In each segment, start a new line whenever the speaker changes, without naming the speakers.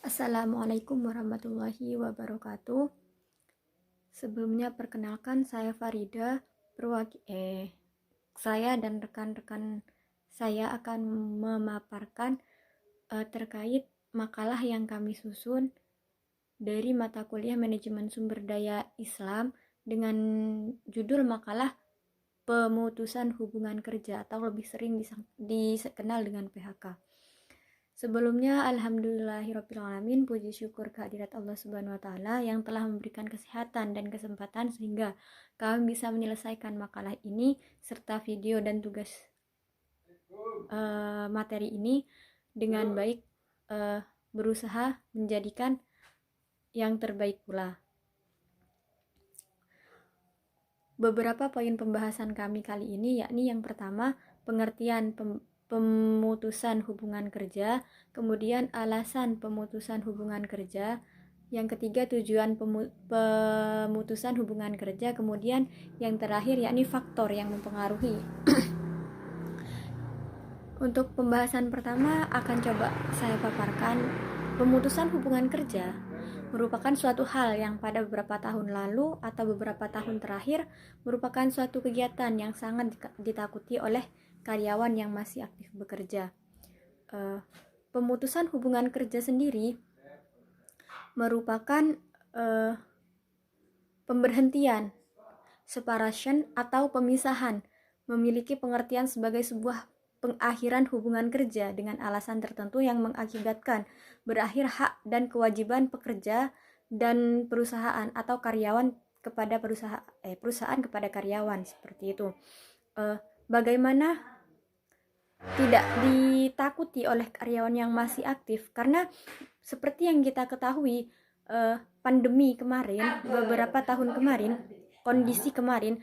Assalamualaikum warahmatullahi wabarakatuh. Sebelumnya perkenalkan saya Farida. Saya dan rekan-rekan saya akan memaparkan terkait makalah yang kami susun dari mata kuliah Manajemen Sumber Daya Islam dengan judul makalah Pemutusan Hubungan Kerja atau lebih sering dikenal dengan PHK. Sebelumnya, alhamdulillahirrabbilalamin, puji syukur kehadirat Allah Subhanahu wa Ta'ala yang telah memberikan kesehatan dan kesempatan sehingga kami bisa menyelesaikan makalah ini serta video dan tugas materi ini dengan baik, berusaha menjadikan yang terbaik pula. Beberapa poin pembahasan kami kali ini yakni yang pertama, pengertian pemutusan hubungan kerja, kemudian alasan pemutusan hubungan kerja, yang ketiga tujuan pemutusan hubungan kerja, kemudian yang terakhir yakni faktor yang mempengaruhi. Untuk pembahasan pertama akan coba saya paparkan pemutusan hubungan kerja merupakan suatu hal yang pada beberapa tahun lalu atau beberapa tahun terakhir merupakan suatu kegiatan yang sangat ditakuti oleh karyawan yang masih aktif bekerja. Pemutusan hubungan kerja sendiri merupakan pemberhentian, separation atau pemisahan, memiliki pengertian sebagai sebuah pengakhiran hubungan kerja dengan alasan tertentu yang mengakibatkan berakhir hak dan kewajiban pekerja dan perusahaan atau karyawan kepada perusahaan kepada karyawan, seperti itu. Bagaimana tidak ditakuti oleh karyawan yang masih aktif, karena seperti yang kita ketahui, pandemi kemarin, beberapa tahun kemarin, kondisi kemarin,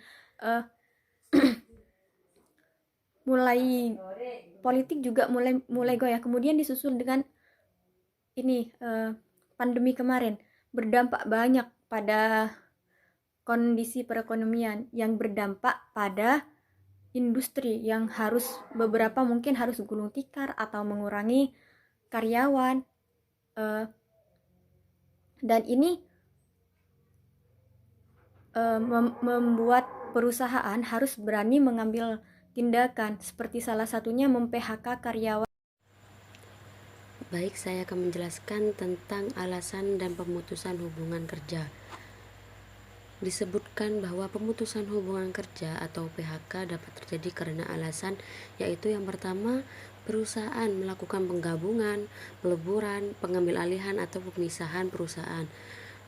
mulai politik juga mulai goyah, kemudian disusul dengan ini pandemi kemarin berdampak banyak pada kondisi perekonomian yang berdampak pada industri yang beberapa mungkin harus gulung tikar atau mengurangi karyawan, dan ini membuat perusahaan harus berani mengambil tindakan, seperti salah satunya mem-PHK karyawan.
Baik, saya akan menjelaskan tentang alasan dan pemutusan hubungan kerja. Disebutkan bahwa pemutusan hubungan kerja atau PHK dapat terjadi karena alasan, yaitu yang pertama, perusahaan melakukan penggabungan, peleburan, pengambil alihan atau pemisahan perusahaan,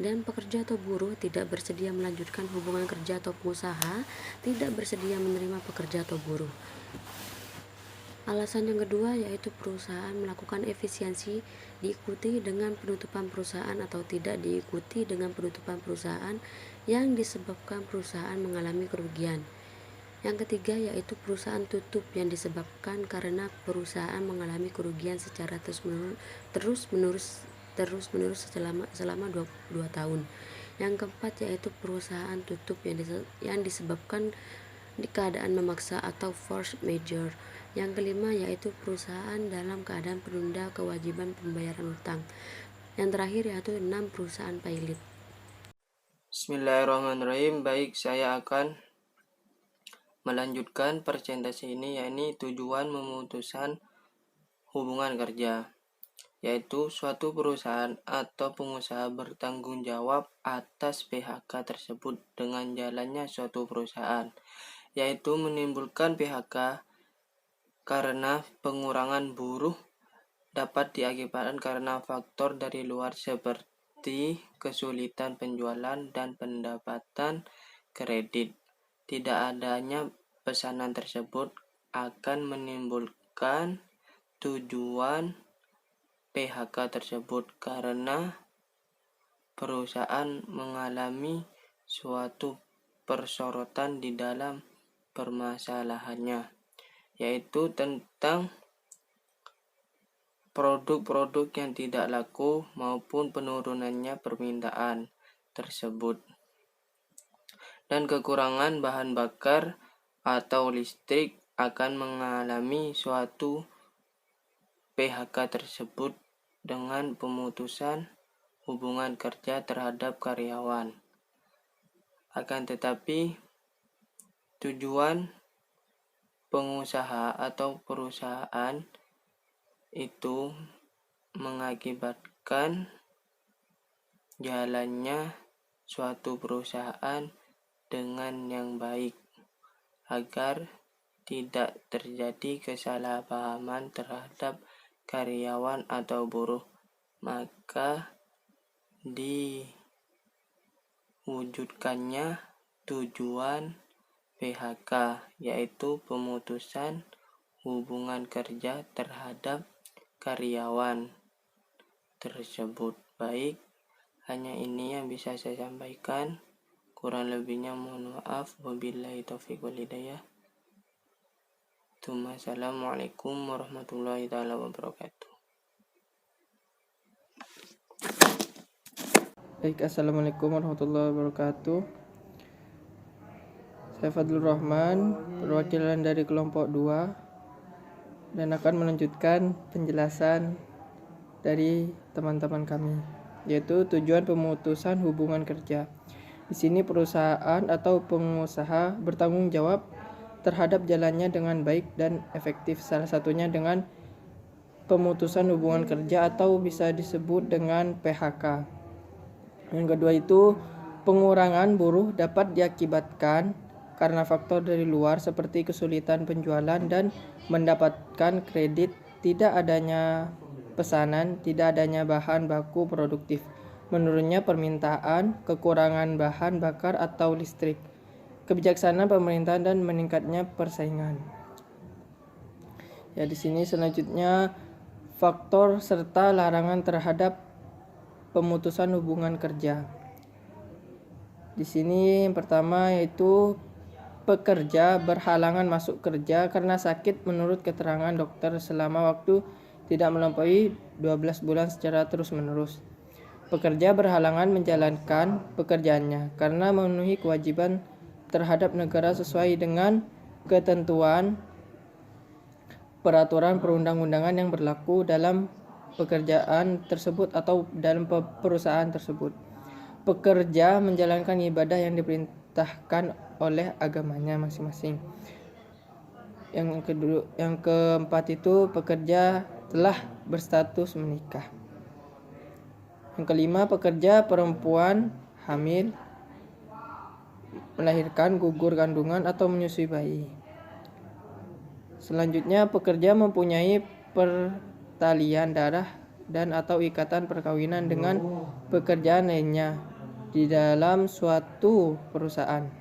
dan pekerja atau buruh tidak bersedia melanjutkan hubungan kerja atau pengusaha tidak bersedia menerima pekerja atau buruh. Alasan yang kedua yaitu perusahaan melakukan efisiensi diikuti dengan penutupan perusahaan atau tidak diikuti dengan penutupan perusahaan yang disebabkan perusahaan mengalami kerugian. Yang ketiga yaitu perusahaan tutup yang disebabkan karena perusahaan mengalami kerugian secara terus-menerus selama 2 tahun. Yang keempat yaitu perusahaan tutup yang disebabkan di keadaan memaksa atau force majeure. Yang kelima yaitu perusahaan dalam keadaan penunda kewajiban pembayaran utang. Yang terakhir yaitu 6 perusahaan pilot.
Bismillahirrahmanirrahim. Baik, saya akan melanjutkan presentasi ini, yakni tujuan memutuskan hubungan kerja, yaitu suatu perusahaan atau pengusaha bertanggung jawab atas PHK tersebut dengan jalannya suatu perusahaan, yaitu menimbulkan PHK karena pengurangan buruh dapat diakibatkan karena faktor dari luar seperti kesulitan penjualan dan pendapatan kredit. Tidak adanya pesanan tersebut akan menimbulkan tujuan PHK tersebut karena perusahaan mengalami suatu persorotan di dalam permasalahannya, yaitu tentang produk-produk yang tidak laku maupun penurunannya permintaan tersebut, dan kekurangan bahan bakar atau listrik akan mengalami suatu PHK tersebut dengan pemutusan hubungan kerja terhadap karyawan. Akan tetapi, tujuan pengusaha atau perusahaan itu mengakibatkan jalannya suatu perusahaan dengan yang baik agar tidak terjadi kesalahpahaman terhadap karyawan atau buruh, maka diwujudkannya tujuan PHK, yaitu pemutusan hubungan kerja terhadap karyawan tersebut. Baik, hanya ini yang bisa saya sampaikan. Kurang lebihnya mohon maaf. Wabillahi taufiq wal hidayah. Assalamualaikum warahmatullahi wabarakatuh.
Baik, assalamualaikum warahmatullahi wabarakatuh. Saya Fadlur Rahman, perwakilan dari kelompok 2, dan akan melanjutkan penjelasan dari teman-teman kami, yaitu tujuan pemutusan hubungan kerja. Di sini perusahaan atau pengusaha bertanggung jawab terhadap jalannya dengan baik dan efektif, salah satunya dengan pemutusan hubungan kerja atau bisa disebut dengan PHK. Yang kedua itu pengurangan buruh dapat diakibatkan karena faktor dari luar seperti kesulitan penjualan dan mendapatkan kredit, tidak adanya pesanan, tidak adanya bahan baku produktif, menurunnya permintaan, kekurangan bahan bakar atau listrik, kebijaksanaan pemerintah dan meningkatnya persaingan. Ya, di sini selanjutnya faktor serta larangan terhadap pemutusan hubungan kerja. Di sini yang pertama yaitu pekerja berhalangan masuk kerja karena sakit menurut keterangan dokter selama waktu tidak melampaui 12 bulan secara terus-menerus. Pekerja berhalangan menjalankan pekerjaannya karena memenuhi kewajiban terhadap negara sesuai dengan ketentuan peraturan perundang-undangan yang berlaku dalam pekerjaan tersebut atau dalam perusahaan tersebut. Pekerja menjalankan ibadah yang diperintahkan oleh agamanya masing-masing. Yang keempat itu pekerja telah berstatus menikah. Yang kelima, pekerja perempuan hamil, melahirkan, gugur kandungan atau menyusui bayi. Selanjutnya, pekerja mempunyai pertalian darah dan atau ikatan perkawinan dengan pekerjaan lainnya di dalam suatu perusahaan.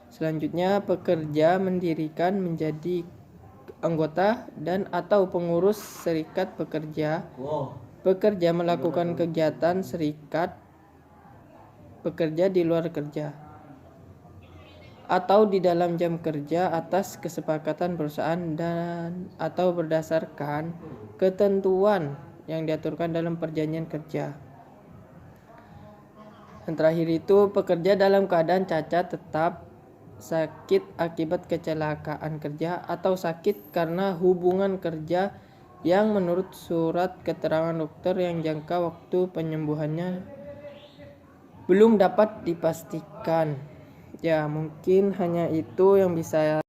Selanjutnya, pekerja mendirikan menjadi anggota dan atau pengurus serikat pekerja. Pekerja melakukan kegiatan serikat pekerja di luar kerja atau di dalam jam kerja atas kesepakatan perusahaan dan atau berdasarkan ketentuan yang diaturkan dalam perjanjian kerja. Yang terakhir itu pekerja dalam keadaan cacat tetap, sakit akibat kecelakaan kerja atau sakit karena hubungan kerja yang menurut surat keterangan dokter yang jangka waktu penyembuhannya belum dapat dipastikan. Ya, mungkin hanya itu yang bisa